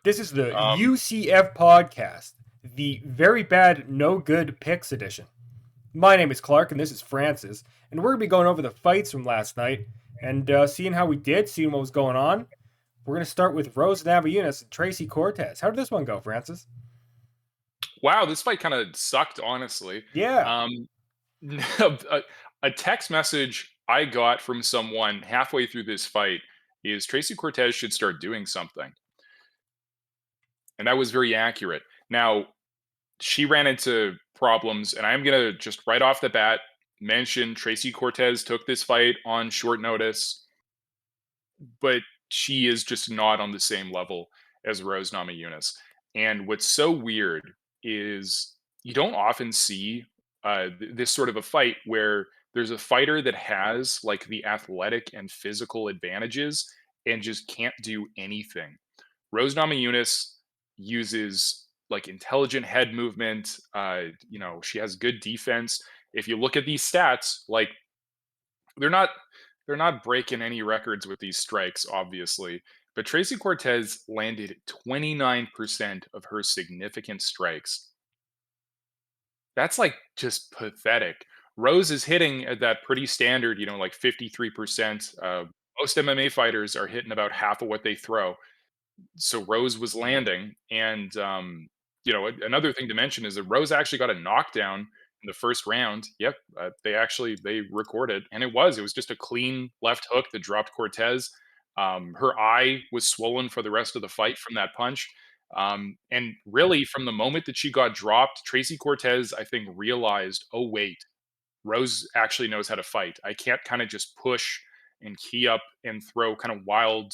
This is the Um, UCF podcast, the very bad, no good picks edition. My name is Clark, and this is Francis, and we're going to be going over the fights from last night and seeing how we did, seeing what was going on. We're going to start with Rose Namajunas and Tracy Cortez. How did this one go, Francis? wow, this fight kind of sucked, honestly. Yeah. Um, a, a text message I got from someone halfway through this fight is Tracy Cortez should start doing something. And that was very accurate. Now, she ran into problems, and I'm going to just right off the bat mention Tracy Cortez took this fight on short notice, but she is just not on the same level as Rose Namajunas. And what's so weird is you don't often see this sort of a fight where there's a fighter that has like the athletic and physical advantages and just can't do anything. Rose Namajunas uses like intelligent head movement. She has good defense. If you look at these stats, like they're not they're not breaking any records with these strikes, obviously. But Tracy Cortez landed 29% of her significant strikes. That's like just pathetic. Rose is hitting at that pretty standard, like 53%. Most MMA fighters are hitting about half of what they throw. So Rose was landing, and another thing to mention is that Rose actually got a knockdown in the first round. Yep, they recorded, and it was just a clean left hook that dropped Cortez. Her eye was swollen for the rest of the fight from that punch. And really, from the moment that she got dropped, Tracy Cortez, I think, realized, oh wait, Rose actually knows how to fight. I can't kind of just push and key up and throw kind of wild,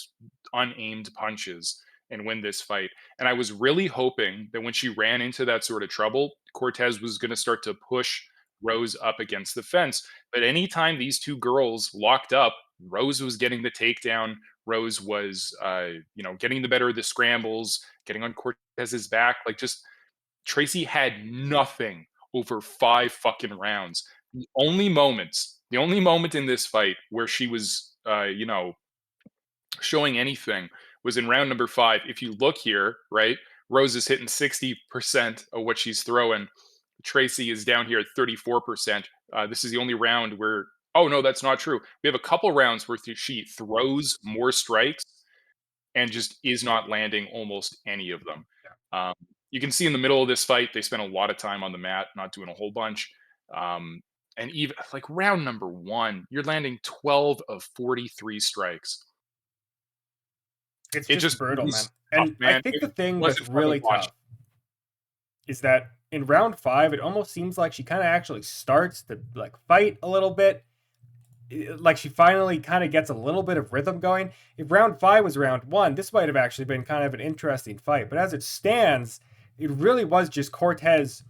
unaimed punches and win this fight. And I was really hoping that when she ran into that sort of trouble, Cortez was going to start to push Rose up against the fence. But anytime these two girls locked up, Rose was getting the takedown. Rose was, getting the better of the scrambles, getting on Cortez's back. Like just Tracy had nothing over 5 fucking rounds. The only moment in this fight where she was, showing anything was in round number 5. If you look here, right, Rose is hitting 60% of what she's throwing. Tracy is down here at 34%. This is the only round where, oh no, that's not true. We have a couple rounds where she throws more strikes and just is not landing almost any of them. Um, you can see in the middle of this fight, they spent a lot of time on the mat, not doing a whole bunch. Um, and even like round number 1, you're landing 12 of 43 strikes. It's It just just it brutal, man. was tough, And I man. think It the thing that's wasn't fun to really watch. tough is that in round 5, it almost seems like she kind of actually starts to like fight a little bit, like she finally kind of gets a little bit of rhythm going. If round 5 was round 1, this might have actually been kind of an interesting fight. But as it stands, it really was just Cortez.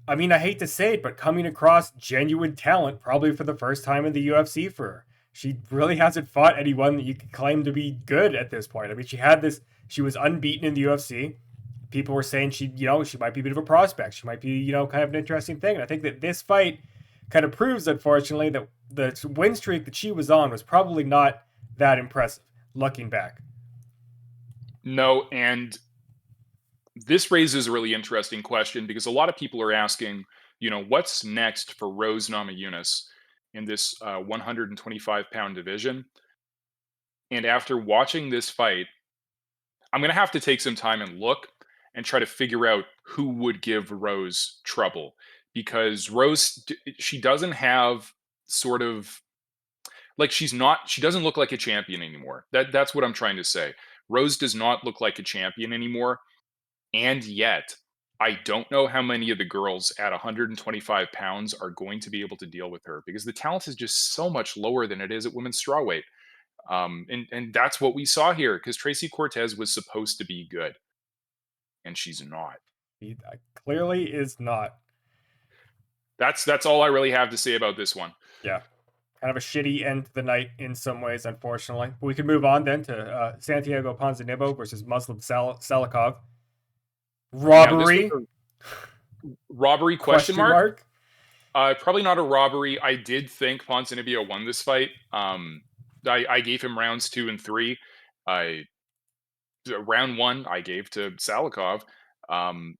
I mean, I hate to say it, but coming across genuine talent probably for the first time in the UFC for her. She really hasn't fought anyone that you could claim to be good at this point. I mean, she was unbeaten in the UFC. People were saying she might be a bit of a prospect. She might be, kind of an interesting thing. And I think that this fight kind of proves, unfortunately, that the win streak that she was on was probably not that impressive, looking back. No, and this raises a really interesting question because a lot of people are asking, what's next for Rose Namajunas in this 125-pound division? And after watching this fight, I'm going to have to take some time and look and try to figure out who would give Rose trouble because she doesn't have sort of like she doesn't look like a champion anymore. That's what I'm trying to say. Rose does not look like a champion anymore. And yet, I don't know how many of the girls at 125 pounds are going to be able to deal with her because the talent is just so much lower than it is at women's strawweight. And that's what we saw here because Tracy Cortez was supposed to be good, and she's not. He clearly is not. That's all I really have to say about this one. Yeah, kind of a shitty end to the night in some ways, unfortunately. But we can move on then to Santiago Ponzano versus Muslim Salikov. Now, this was Robbery? a robbery question Question mark. mark? Probably not a robbery. I did think Ponzinibbio won this fight. I gave him rounds 2 and 3. round one, I gave to Salikov. Um,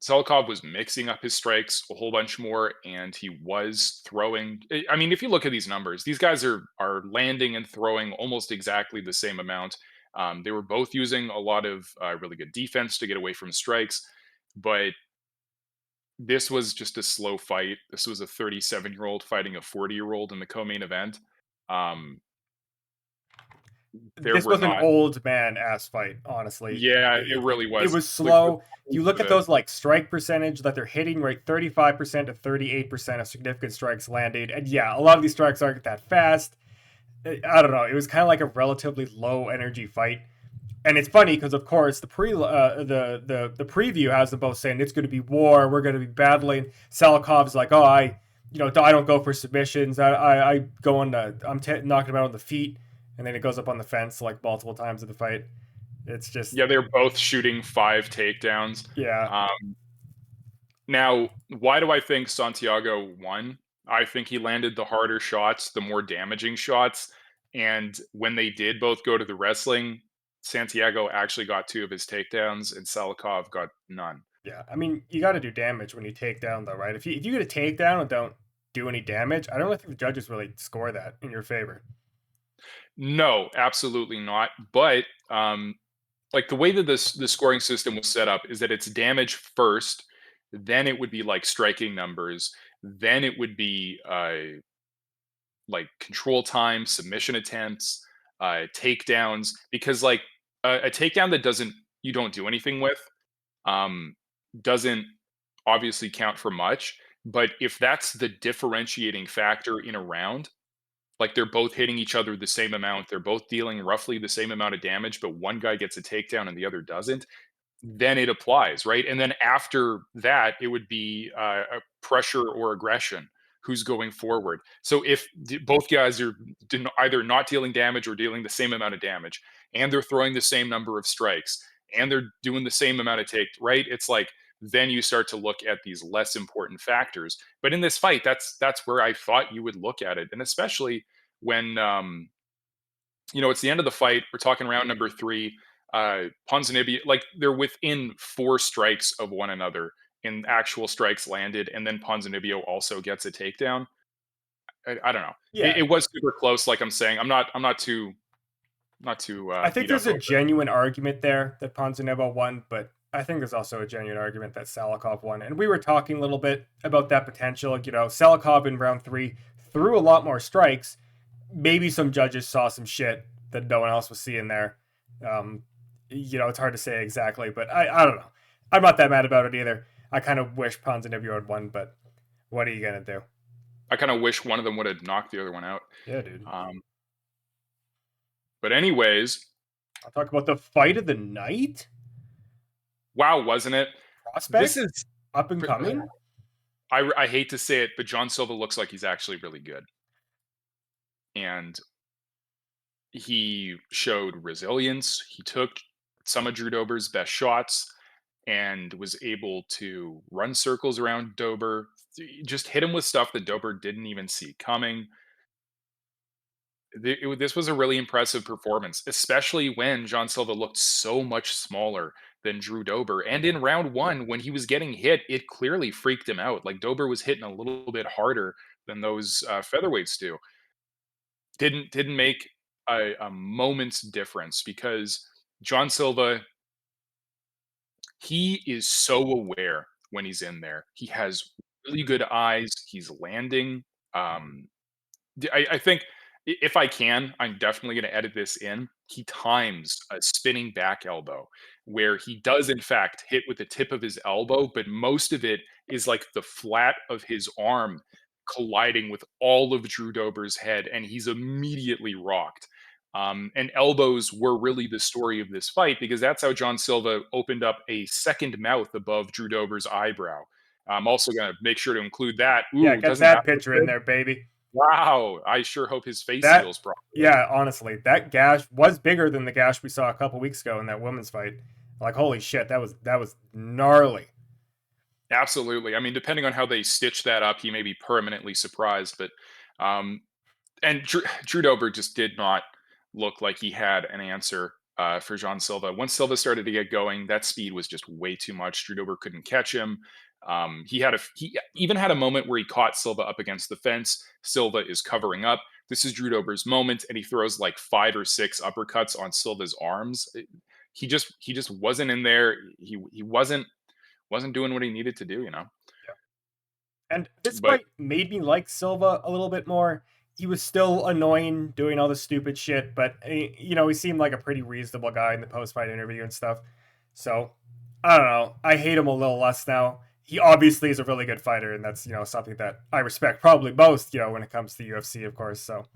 Salikov was mixing up his strikes a whole bunch more, and he was throwing. I mean, if you look at these numbers, these guys are landing and throwing almost exactly the same amount. They were both using a lot of really good defense to get away from strikes, but this was just a slow fight. This was a 37-year-old fighting a 40-year-old in the co-main event. Um, there This were was an not. old man ass fight, honestly. Yeah, it It, really it was. was Like slow. If you look at those like strike percentage that they're hitting, right, 35% to 38% of significant strikes landed. And yeah, a lot of these strikes aren't that fast. I don't know. It was kind of like a relatively low energy fight. And it's funny because, of course, the preview has them both saying it's going to be war. We're going to be battling. Salikov's like, oh, I don't go for submissions. I go on knocking him out on the feet, and then it goes up on the fence like multiple times in the fight. It's just Yeah, they're both shooting 5 takedowns. yeah. Now, why do I think Santiago won? I think he landed the harder shots, the more damaging shots, and when they did both go to the wrestling, Santiago actually got 2 of his takedowns and Salikov got none. Yeah, I mean, you got to do damage when you take down, though, right? If you get a takedown and don't do any damage, I don't think the judges really score that in your favor. No, absolutely not. But like the way that the scoring system was set up is that it's damage first, then it would be like striking numbers, then it would be like control time, submission attempts, takedowns. Because like a takedown that doesn't you don't do anything with um, doesn't obviously count for much. But if that's the differentiating factor in a round, like they're both hitting each other the same amount, they're both dealing roughly the same amount of damage, but one guy gets a takedown and the other doesn't, then it applies, right? And then after that, it would be a pressure or aggression. Who's going forward? So if both guys are either not dealing damage or dealing the same amount of damage, and they're throwing the same number of strikes, and they're doing the same amount of take, right? It's like then you start to look at these less important factors. But in this fight, that's where I thought you would look at it, and especially when it's the end of the fight. We're talking round number 3. Ponzano, like they're within 4 strikes of one another in actual strikes landed, and then Ponzano also gets a takedown. I don't know. It, Yeah, it was super close. Like I'm saying, I'm not too I think beat up there's a over it. genuine argument there that Ponzano won, but I think there's also a genuine argument that Salikov won. And we were talking a little bit about that potential. Salikov in round 3 threw a lot more strikes. Maybe some judges saw some shit that no one else was seeing there. It's hard to say exactly, but I don't know. I'm not that mad about it either. I kind of wish Ponzano had won, but what are you gonna do? I kind of wish one of them would have knocked the other one out. Yeah, dude. Um, but anyways, I'll talk about the fight of the night. wow, wasn't it? This Prospect, is. up and coming. I hate to say it, but John Silva looks like he's actually really good, and he showed resilience. He took some of Drew Dober's best shots and was able to run circles around Dober, just hit him with stuff that Dober didn't even see coming. This was a really impressive performance, especially when John Silva looked so much smaller than Drew Dober. And in round 1, when he was getting hit, it clearly freaked him out. Like Dober was hitting a little bit harder than those featherweights do. Didn't make a moment's difference because John Silva, he is so aware when he's in there. He has really good eyes. He's landing. Um, I think if I can, I'm definitely going to edit this in. He times a spinning back elbow where he does, in fact, hit with the tip of his elbow, but most of it is like the flat of his arm colliding with all of Drew Dober's head, and he's immediately rocked. And elbows were really the story of this fight because that's how John Silva opened up a second mouth above Drew Dober's eyebrow. I'm also going to make sure to include that. Yeah, Ooh, get doesn't that that look picture in good? there, baby. Wow, I sure hope his face That, heals properly. yeah, honestly, that gash was bigger than the gash we saw a couple weeks ago in that women's fight. Like, holy shit, that was gnarly. Absolutely. I mean, depending on how they stitch that up, he may be permanently surprised. But and Drew Dober just did not look like he had an answer. for Jean Silva. Once Silva started to get going, that speed was just way too much. Drew Dober couldn't catch him. He even had a moment where he caught Silva up against the fence. Silva is covering up. This is Drew Dober's moment, and he throws like 5 or 6 uppercuts on Silva's arms. He just wasn't in there. He wasn't doing what he needed to do. And this But fight made me like Silva a little bit more. He was still annoying doing all the stupid shit, but he seemed like a pretty reasonable guy in the post-fight interview and stuff. So, I don't know. I hate him a little less now. He obviously is a really good fighter, and that's, something that I respect probably most, when it comes to UFC, of course. So,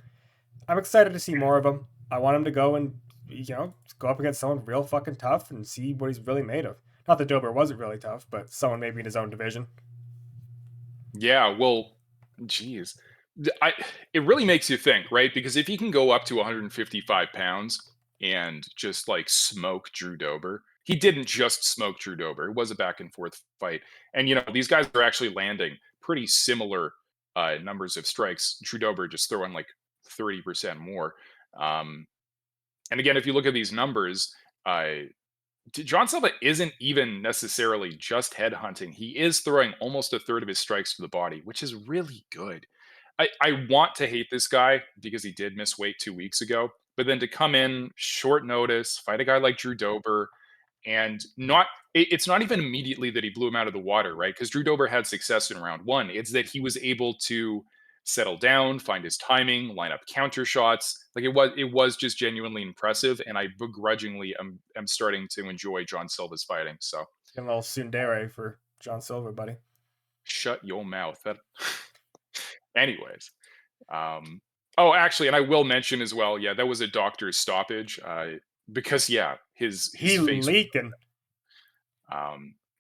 I'm excited to see more of him. I want him to go and, go up against someone real fucking tough and see what he's really made of. Not that Dober wasn't really tough, but someone maybe in his own division. yeah, well, geez, it really makes you think, right? Because if he can go up to 155 pounds and just like smoke Drew Dober, he didn't just smoke Drew Dober. It was a back and forth fight, and these guys are actually landing pretty similar numbers of strikes. Drew Dober just throwing like 30% more. Um, and again, if you look at these numbers, John Silva isn't even necessarily just headhunting. He is throwing almost a third of his strikes to the body, which is really good. I want to hate this guy because he did miss weight 2 weeks ago, but then to come in short notice, fight a guy like Drew Dober, and it's not even immediately that he blew him out of the water, right? Because Drew Dober had success in round one. It's that he was able to settle down, find his timing, line up counter shots. Like it was just genuinely impressive, and I begrudgingly am starting to enjoy John Silva's fighting. So Getting a little tsundere for John Silva, buddy. shut your mouth. That anyways. Oh, actually, and I will mention as well, yeah, that was a doctor's stoppage. Because yeah, his He face. leaking.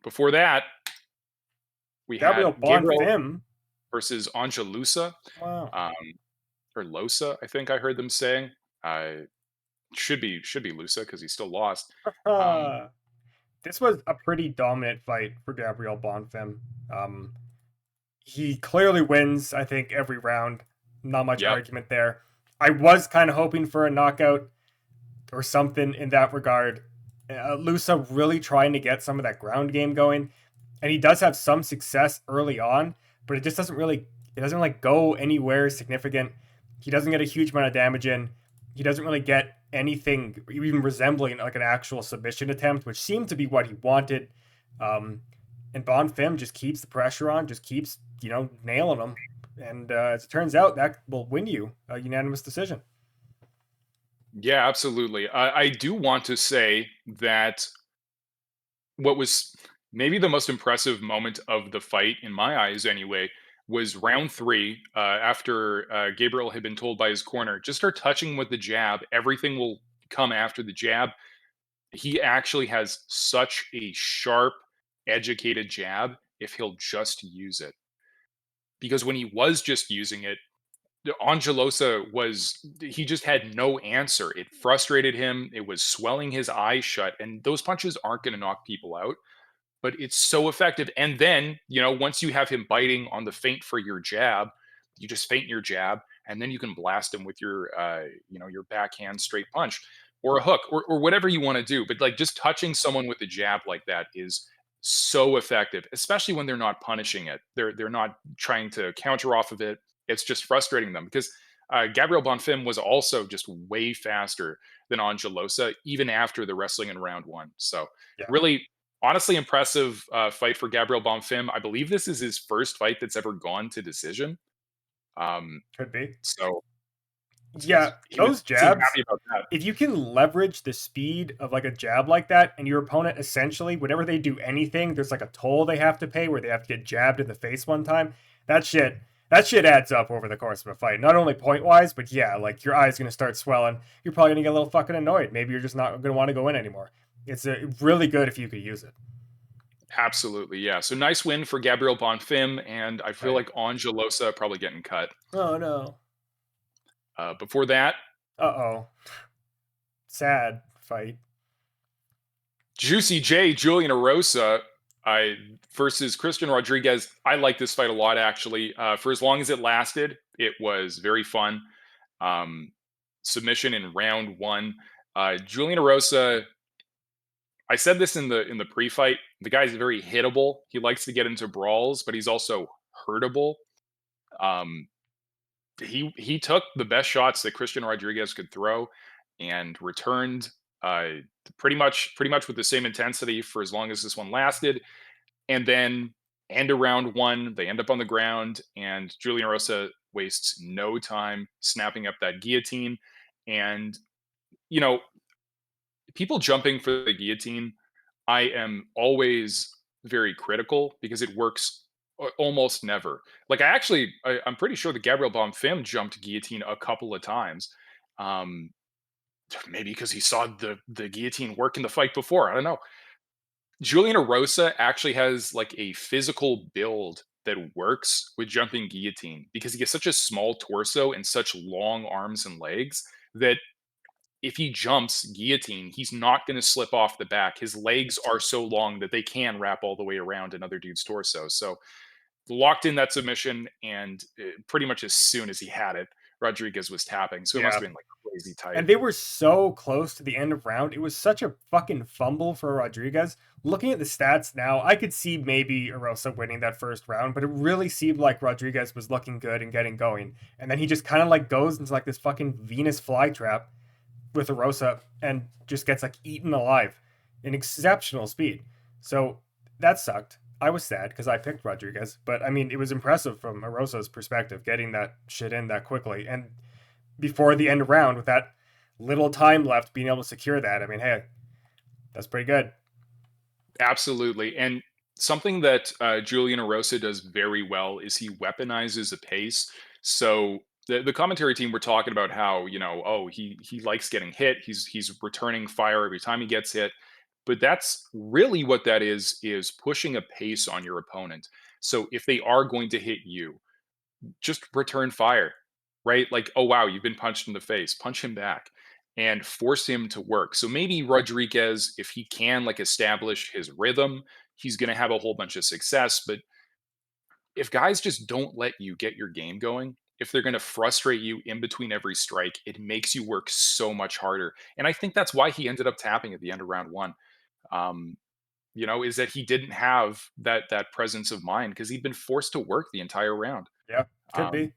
Before that, we Gabriel had Gabriel Bonfim. versus Angelusa, Wow. um, or Losa, I think I heard them saying. Should be Lusa because he still lost. Um, This was a pretty dominant fight for Gabriel Bonfim. Um, he clearly wins, I think, every round. Not much yep, argument there. I was kind of hoping for a knockout or something in that regard. Lusa really trying to get some of that ground game going, and he does have some success early on, but it just doesn't go anywhere significant. He doesn't get a huge amount of damage in. He doesn't really get anything even resembling like an actual submission attempt, which seemed to be what he wanted. And Bonfim just keeps the pressure on, just keeps nailing him, and as it turns out, that will win you a unanimous decision. yeah, absolutely. I do want to say that what was maybe the most impressive moment of the fight, in my eyes anyway, was round three. After Gabriel had been told by his corner, just start touching with the jab. Everything will come after the jab. He actually has such a sharp, educated jab if he'll just use it. Because when he was just using it, Angelosa he just had no answer. It frustrated him. It was swelling his eyes shut. And those punches aren't going to knock people out, but it's so effective. And then, once you have him biting on the feint for your jab, you just feint your jab, and then you can blast him with your backhand straight punch or a hook or whatever you want to do. But like just touching someone with a jab like that is so effective, especially when they're not punishing it. They're not trying to counter off of it. It's just frustrating them because Gabriel Bonfim was also just way faster than Angelosa, even after the wrestling in round one. So Yeah, really, honestly impressive fight for Gabriel Bonfim. I believe this is his first fight that's ever gone to decision. Um, could be. so Yeah, he was those seemed jabs, happy about that. if you can leverage the speed of like a jab like that, and your opponent essentially, whenever they do anything, there's like a toll they have to pay where they have to get jabbed in the face one time. That shit, that shit adds up over the course of a fight. Not only point wise, but yeah, like your eyes gonna start swelling. You're probably gonna get a little fucking annoyed. Maybe you're just not gonna want to go in anymore. It's really good if you could use it. Absolutely, yeah. So nice win for Gabriel Bonfim, and I feel Right. like Angelosa probably getting cut. Oh no. Before that, Uh oh. Sad fight. Juicy J, Julian Arosa, I versus Christian Rodriguez. I like this fight a lot, actually. For as long as it lasted, it was very fun. Um, Submission in round one. Julian Arosa, I said this in the pre-fight. The guy's very hittable. He likes to get into brawls, but he's also hurtable. Um, he took the best shots that Christian Rodriguez could throw and returned uh, pretty much with the same intensity for as long as this one lasted. And then end of round one, they end up on the ground, and Julian Rosa wastes no time snapping up that guillotine. And you know, people jumping for the guillotine, I am always very critical because it works almost never. Like I'm pretty sure that Gabriel Bonfim jumped guillotine a couple of times. Um, maybe because he saw the guillotine work in the fight before. I don't know. Julian Arosa actually has like a physical build that works with jumping guillotine because he has such a small torso and such long arms and legs that if he jumps guillotine, he's not going to slip off the back. His legs are so long that they can wrap all the way around another dude's torso. So locked in that submission, and pretty much as soon as he had it, Rodriguez was tapping. So it must Yeah. have been like crazy tight. And they were so close to the end of round. It was such a fucking fumble for Rodriguez. Looking at the stats now, I could see maybe Arosa winning that first round, but it really seemed like Rodriguez was looking good and getting going. And then he just kind of like goes into like this fucking Venus flytrap with Arosa and just gets like eaten alive in exceptional speed. So that sucked. I was sad because I picked Rodriguez, but I mean, it was impressive from Arosa's perspective getting that shit in that quickly. And before the end of round with that little time left, being able to secure that. I mean, hey, that's pretty good. Absolutely. And something that Julian Arosa does very well is he weaponizes a pace. So the commentary team were talking about how, oh, he likes getting hit. He's returning fire every time he gets hit. But that's really what that is pushing a pace on your opponent. So if they are going to hit you, just return fire, right? Like, oh wow, you've been punched in the face, punch him back and force him to work. So maybe Rodriguez, if he can like establish his rhythm, he's going to have a whole bunch of success. But if guys just don't let you get your game going, if they're going to frustrate you in between every strike, it makes you work so much harder. And I think that's why he ended up tapping at the end of round one. Um, is that he didn't have that presence of mind because he'd been forced to work the entire round. Yeah, could Um, be.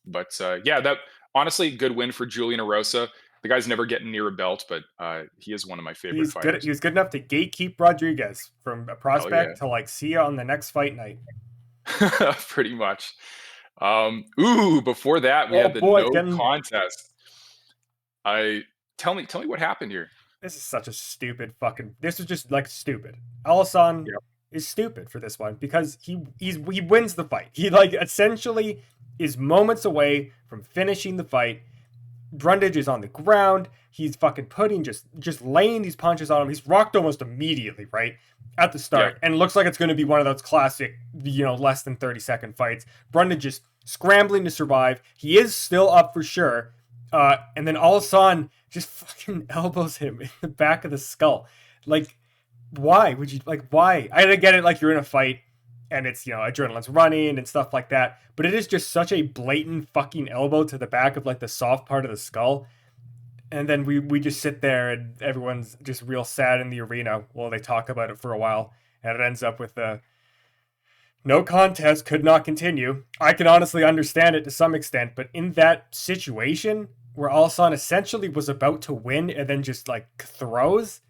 But yeah, that honestly good win for Julian Arosa. The guy's never getting near a belt, but he is one of my favorite He's good. He fighters. was good enough to gatekeep Rodriguez from a Hell yeah, prospect to like see you on the next fight night. pretty much. Before that we Oh had the boy, no getting contest. I tell me what happened here. this is such a stupid fucking. This is just like stupid. Allison Yep. is stupid for this one because he wins the fight. He like essentially is moments away from finishing the fight. Brundage is on the ground. He's fucking putting just laying these punches on him. He's rocked almost immediately, right? At the Yep. start. And it looks like it's going to be one of those classic, less than 30-second fights. Brundage just scrambling to survive. He is still up for sure. And then Allison just fucking elbows him in the back of the skull. Like, why would you, like, why? I get it, like, you're in a fight and it's, adrenaline's running and stuff like that. But it is just such a blatant fucking elbow to the back of, like, the soft part of the skull. And then we just sit there and everyone's just real sad in the arena while they talk about it for a while. And it ends up with the no contest, could not continue. I can honestly understand it to some extent, but in that situation where Alsan essentially was about to win and then just like throws,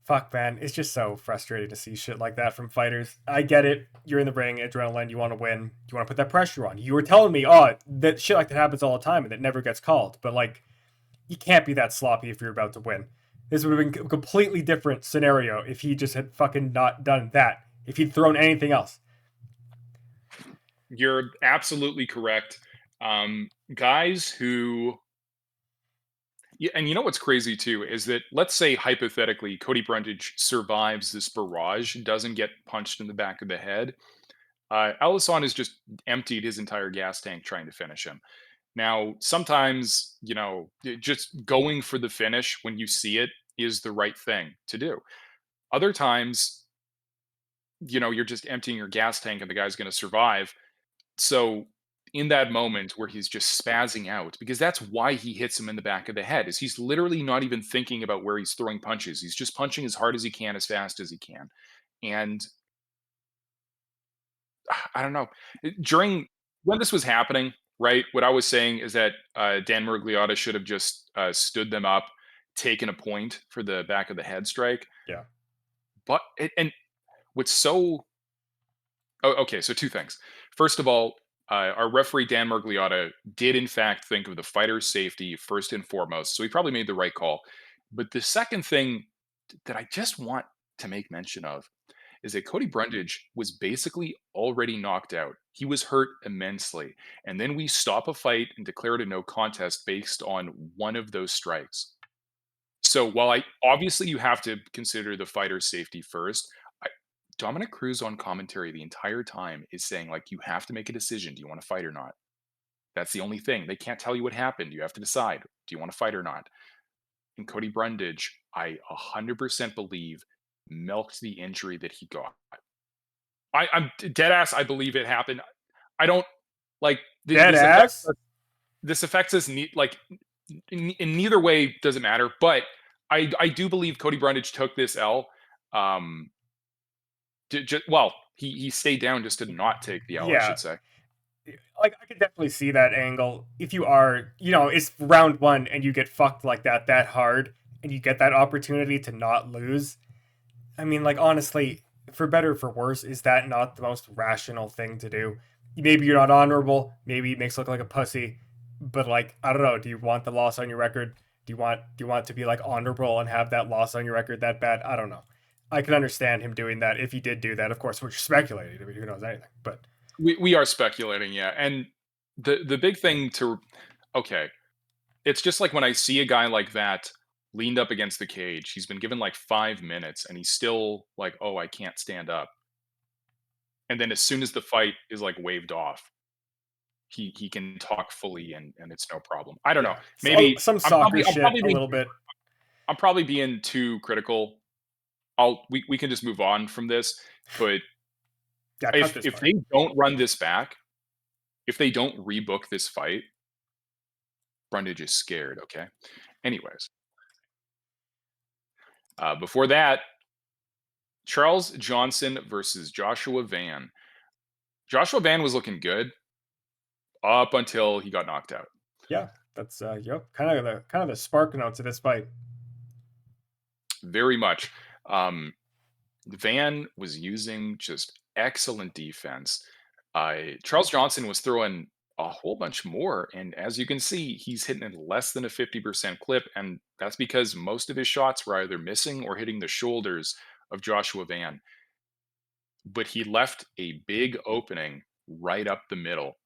fuck man, it's just so frustrating to see shit like that from fighters. I get it. You're in the ring, adrenaline, you want to win, you want to put that pressure on. You were telling me, oh, that shit like that happens all the time and it never gets called. But like, you can't be that sloppy if you're about to win. This would have been a completely different scenario if he just had fucking not done that. If he'd thrown anything else. You're absolutely correct. Guys who Yeah, and you know what's crazy too is that let's say hypothetically Cody Brundage survives this barrage, doesn't get punched in the back of the head. Allison has just emptied his entire gas tank trying to finish him. Now, sometimes, just going for the finish when you see it is the right thing to do. Other times, you're just emptying your gas tank and the guy's going to survive. So in that moment where he's just spazzing out, because that's why he hits him in the back of the head, is he's literally not even thinking about where he's throwing punches. He's just punching as hard as he can, as fast as he can. And I don't know. During when this was happening, right? What I was saying is that Dan Murgliotta should have just stood them up, taken a point for the back of the head strike. Yeah. But and what's so oh, okay, so two things. First of all, our referee Dan Murgliotta did in fact think of the fighter's safety first and foremost, so he probably made the right call. But the second thing that I just want to make mention of is that Cody Brundage was basically already knocked out. He was hurt immensely. And then we stop a fight and declare it a no contest based on one of those strikes. So while I obviously you have to consider the fighter's safety first, I, Dominic Cruz on commentary the entire time is saying like you have to make a decision. Do you want to fight or not? That's the only thing. They can't tell you what happened. You have to decide. Do you want to fight or not? And Cody Brundage, I 100% believe milked the injury that he got. I'm dead ass. I believe it happened. I don't like Dead ass? this affects us. Like in neither way does it matter. But I do believe Cody Brundage took this L. Well, he stayed down just to not take the L. I Yeah. should say. Like, I could definitely see that angle. If you are, it's round one and you get fucked like that hard, and you get that opportunity to not lose. I mean, like, honestly, for better or for worse, is that not the most rational thing to do? Maybe you're not honorable. Maybe it makes you look like a pussy. But, like, I don't know. Do you want the loss on your record? Do you want to be like honorable and have that loss on your record that bad? I don't know. I can understand him doing that if he did do that. Of course, we're speculating. I mean, who knows anything? But We are speculating, yeah. And the big thing to okay, it's just like when I see a guy like that leaned up against the cage, he's been given like 5 minutes and he's still like, oh, I can't stand up. And then as soon as the fight is like waved off, he can talk fully and it's no problem. I don't know. yeah, so, Maybe some soccer shit a little bit. I'm probably being too critical. We can just move on from this. But Yeah, cut this if part. they don't run this back, if they don't rebook this fight, Brundage is scared. Okay. Anyways, before that, Charles Johnson versus Joshua Van. Joshua Van was looking good up until he got knocked out. Yeah, that's yep, kind of the spark notes of this fight. Very much. Um, Van was using just excellent defense. Charles Johnson was throwing a whole bunch more, and as you can see, he's hitting at less than a 50% clip, and that's because most of his shots were either missing or hitting the shoulders of Joshua Van. But he left a big opening right up the middle.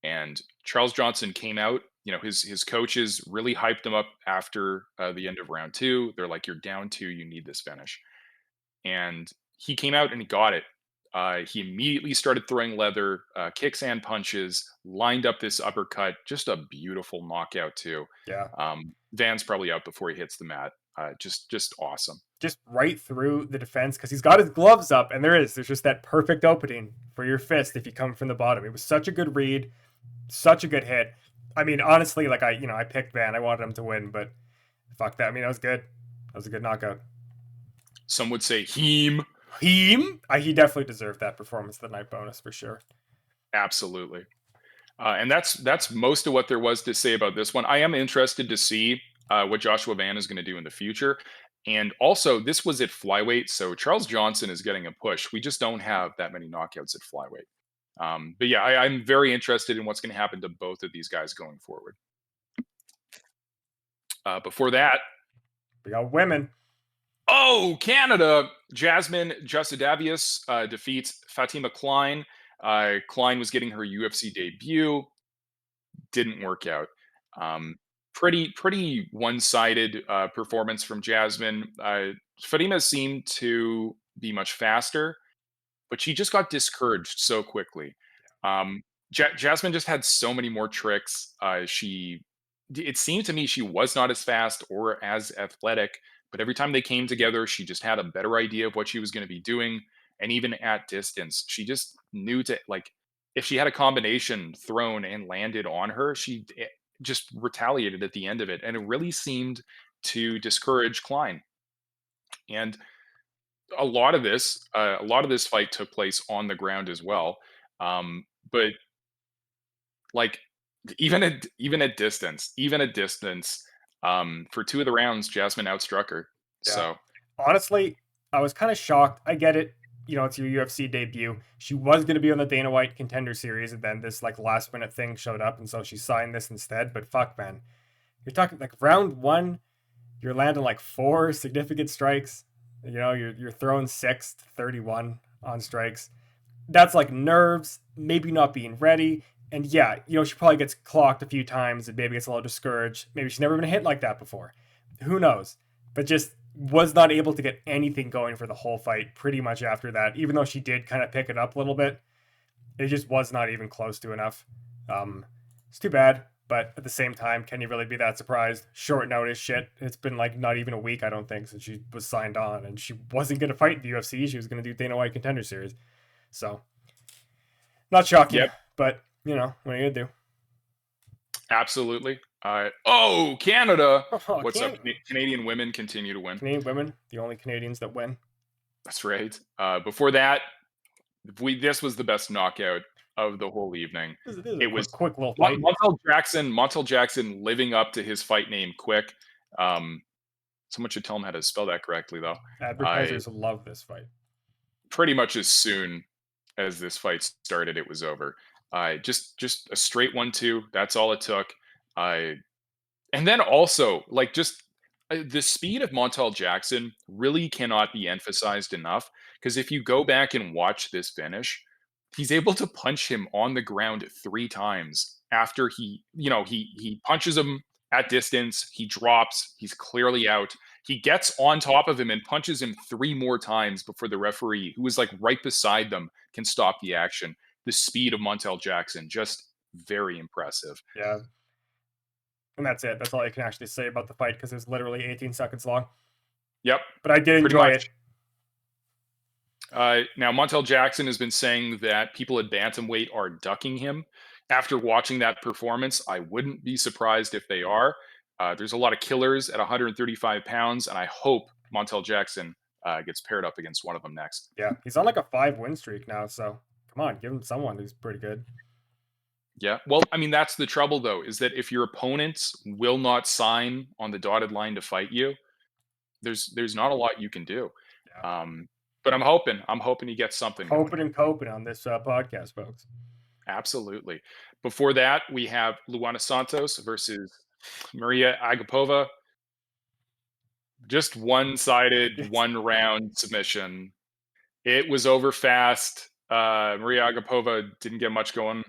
And Charles Johnson came out. His coaches really hyped him up after the end of round two. They're like, "You're down two. You need this finish." And he came out and he got it. He immediately started throwing leather, kicks and punches, lined up this uppercut. Just a beautiful knockout too. Yeah, Van's probably out before he hits the mat. Just awesome. just right through the defense because he's got his gloves up, and there's just that perfect opening for your fist if you come from the bottom. It was such a good read, such a good hit. I mean, honestly, like I picked Van. I wanted him to win, but fuck that. I mean, that was good. That was a good knockout. Some would say heme. He definitely deserved that performance of the night bonus for sure. Absolutely. And that's most of what there was to say about this one. I am interested to see what Joshua Van is going to do in the future. And also, this was at flyweight, so Charles Johnson is getting a push. We just don't have that many knockouts at flyweight. But yeah, I'm very interested in what's going to happen to both of these guys going forward. Before that, We got women. oh, Canada! Jasmine Justadavius defeats Fatima Kleen. Kleen was getting her UFC debut. Didn't work out. Um, pretty one-sided performance from Jasmine. Fatima seemed to be much faster, but she just got discouraged so quickly. Jasmine just had so many more tricks. It seemed to me she was not as fast or as athletic, but every time they came together, she just had a better idea of what she was going to be doing. And even at distance, she just knew to like if she had a combination thrown and landed on her, she just retaliated at the end of it, and it really seemed to discourage Klein. And a lot of this fight took place on the ground as well. But like even at distance, for 2 of the rounds, Jasmine outstruck her. Yeah. So Honestly, I was kind of shocked. I get it. You know, it's your UFC debut. She was going to be on the Dana White Contender Series, and then this like last minute thing showed up, and so she signed this instead. But fuck, man, you're talking like round one, you're landing like 4 significant strikes. You know, you're throwing 6 to 31 on strikes. That's like nerves, maybe not being ready. And yeah, you know, she probably gets clocked a few times and maybe gets a little discouraged. Maybe she's never been hit like that before. Who knows? But just was not able to get anything going for the whole fight pretty much after that. Even though she did kind of pick it up a little bit, it just was not even close to enough. It's too bad. But at the same time, can you really be that surprised? Short notice shit. It's been like not even a week, I don't think, since she was signed on. And she wasn't going to fight in the UFC. She was going to do Dana White Contender Series. So, not shocking. yep, But, you know, what are you going to do? absolutely. Oh, Canada! Oh, What's up? Canadian women continue to win. Canadian women, the only Canadians that win. That's right. Before that, this was the best knockout of the whole evening. This is It a was quick little fight. Montel Jackson living up to his fight name, Quick. Someone should tell him how to spell that correctly, though. Advertisers love this fight. Pretty much as soon as this fight started, it was over. Just a straight 1-2. That's all it took. And then also, like, just the speed of Montel Jackson really cannot be emphasized enough. Because if you go back and watch this finish, he's able to punch him on the ground 3 times after he punches him at distance. He drops. He's clearly out. He gets on top of him and punches him 3 more times before the referee, who was like right beside them, can stop the action. The speed of Montel Jackson, just very impressive. Yeah. And that's it. That's all I can actually say about the fight because it was literally 18 seconds long. Yep. But I did enjoy it. Now, Montel Jackson has been saying that people at bantamweight are ducking him. After watching that performance, I wouldn't be surprised if they are. There's a lot of killers at 135 pounds, and I hope Montel Jackson gets paired up against one of them next. Yeah, he's on like a 5-win streak now, so come on, give him someone who's pretty good. Yeah, well, I mean, that's the trouble, though, is that if your opponents will not sign on the dotted line to fight you, there's not a lot you can do. Yeah. But I'm hoping he gets something going. Hoping and coping on this podcast, folks. Absolutely. Before that, we have Luana Santos versus Maria Agapova. Just one-sided, one-round submission. It was over fast. Maria Agapova didn't get much going.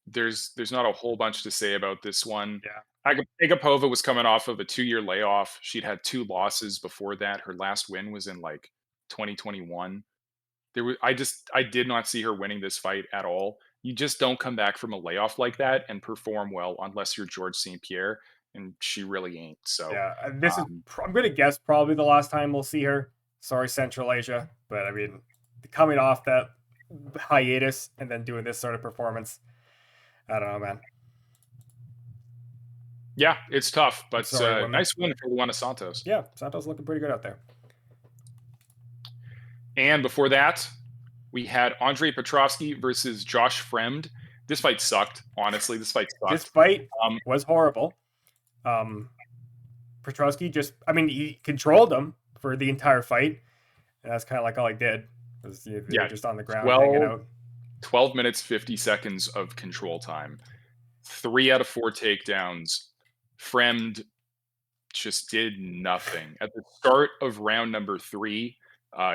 There's not a whole bunch to say about this one. Yeah. Agapova was coming off of a 2-year layoff. She'd had 2 losses before that. Her last win was in like 2021. I did not see her winning this fight at all. You just don't come back from a layoff like that and perform well unless you're George St. Pierre, and she really ain't. So yeah, this is I'm gonna guess probably the last time we'll see her. Sorry, Central Asia, but I mean, coming off that hiatus and then doing this sort of performance, I don't know, man. Yeah, it's tough, but sorry, nice win for Luana Santos. Yeah, Santos looking pretty good out there. And before that, we had Andre Petrovski versus Josh Fremd. This fight sucked, honestly. This fight was horrible. Petrovski he controlled him for the entire fight. And that's kind of like all he did. Was just on the ground hanging out. 12 minutes, 50 seconds of control time. 3 out of 4 takedowns. Fremd just did nothing. At the start of round number 3,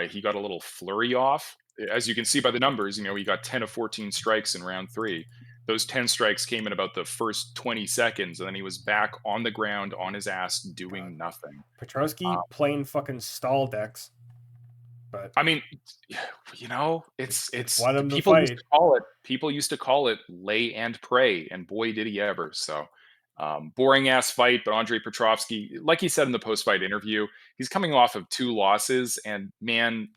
he got a little flurry off. As you can see by the numbers, he got 10 of 14 strikes in round 3. Those 10 strikes came in about the first 20 seconds, and then he was back on the ground on his ass doing nothing. Petrovski playing fucking stall decks. But I mean, it's what people used to call it lay and pray, and boy did he ever. So boring ass fight, but Andre Petrovski, like he said in the post-fight interview, he's coming off of 2 losses, and man,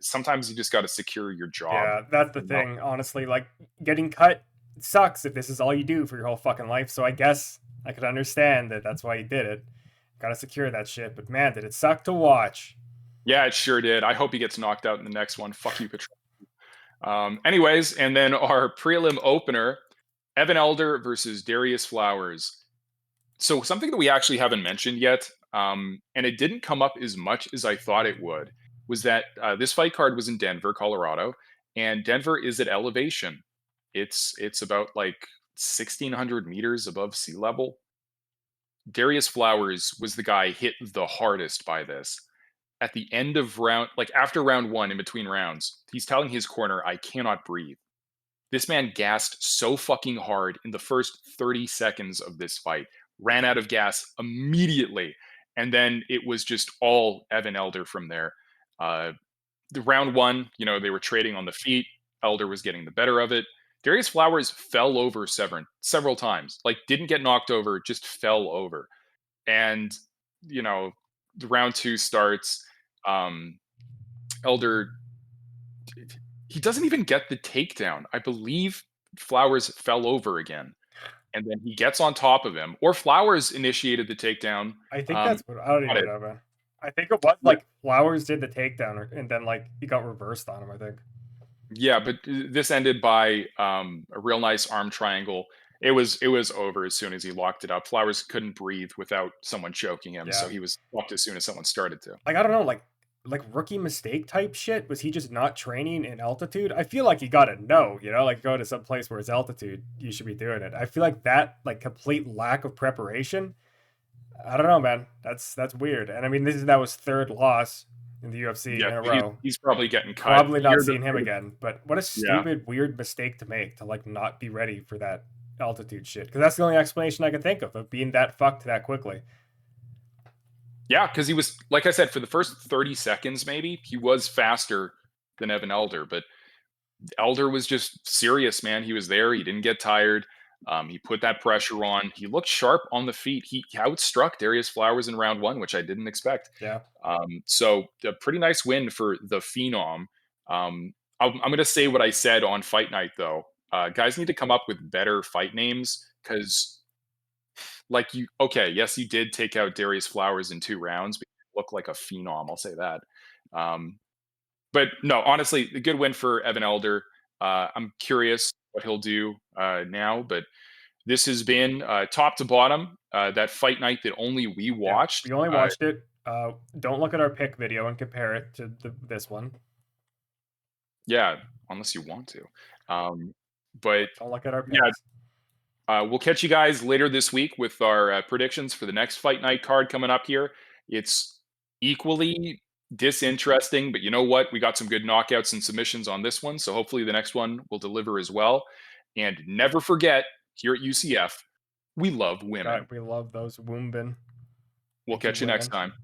sometimes you just got to secure your job. Yeah, that's the You know? thing. Honestly, like getting cut sucks if this is all you do for your whole fucking life. So I guess I could understand that that's why you did it. Gotta secure that shit. But man, did it suck to watch. Yeah, it sure did. I hope he gets knocked out in the next one. Fuck you, Petrovski. Anyways, and then our prelim opener, Evan Elder versus Darius Flowers. So something that we actually haven't mentioned yet, and it didn't come up as much as I thought it would, was that this fight card was in Denver, Colorado, and Denver is at elevation. It's about like 1,600 meters above sea level. Darius Flowers was the guy hit the hardest by this. At the end of round, like after round one, in between rounds, he's telling his corner, "I cannot breathe." This man gassed so fucking hard in the first 30 seconds of this fight, ran out of gas immediately, and then it was just all Evan Elder from there. Uh, the round one, they were trading on the feet. Elder was getting the better of it. Darius Flowers fell over several times, like didn't get knocked over, just fell over. And you know, the round two starts. Um, Elder, he doesn't even get the takedown. I believe Flowers fell over again, and then he gets on top of him, or Flowers initiated the takedown. I think that's what I don't Got even it. know, man. I think it was Yeah, like Flowers did the takedown, and then like he got reversed on him. I think. yeah, but this ended by a real nice arm triangle. It was over as soon as he locked it up. Flowers couldn't breathe without someone choking him, so Yeah, he was fucked as soon as someone started to. like I don't know, like rookie mistake type shit. Was he just not training in altitude? I feel like you gotta know, like go to some place where it's altitude, you should be doing it. I feel like that like complete lack of preparation. I don't know, man. That's weird. And I mean, that was third loss in the UFC Yeah, in a he's, row. he's probably getting cut. Probably not seeing him again. But what a Yeah, stupid, weird mistake to make to like not be ready for that altitude shit. Because that's the only explanation I can think of being that fucked that quickly. yeah, because he was, like I said, for the first 30 seconds, maybe he was faster than Evan Elder, but Elder was just serious, man. He was there. He didn't get tired. He put that pressure on. He looked sharp on the feet. He outstruck Darius Flowers in round one, which I didn't expect. Yeah. So a pretty nice win for the Phenom. I'm going to say what I said on Fight Night, though. Guys need to come up with better fight names because, okay, yes, you did take out Darius Flowers in 2 rounds, but you look like a Phenom. I'll say that. Um, but no, honestly, a good win for Evan Elder. I'm curious what he'll do now, but this has been top to bottom that fight night that only we Yeah. watched. We only watched it. Don't look at our pick video and compare it to this one. Yeah, unless you want to. But Don't look at our yeah, picks. we'll catch you guys later this week with our predictions for the next fight night card coming up here. It's equally disinteresting, but you know what? We got some good knockouts and submissions on this one, so hopefully the next one will deliver as well. And never forget, here at UCF, we love women. God, we love those Woombin. We'll Thank you, catch you next women. time.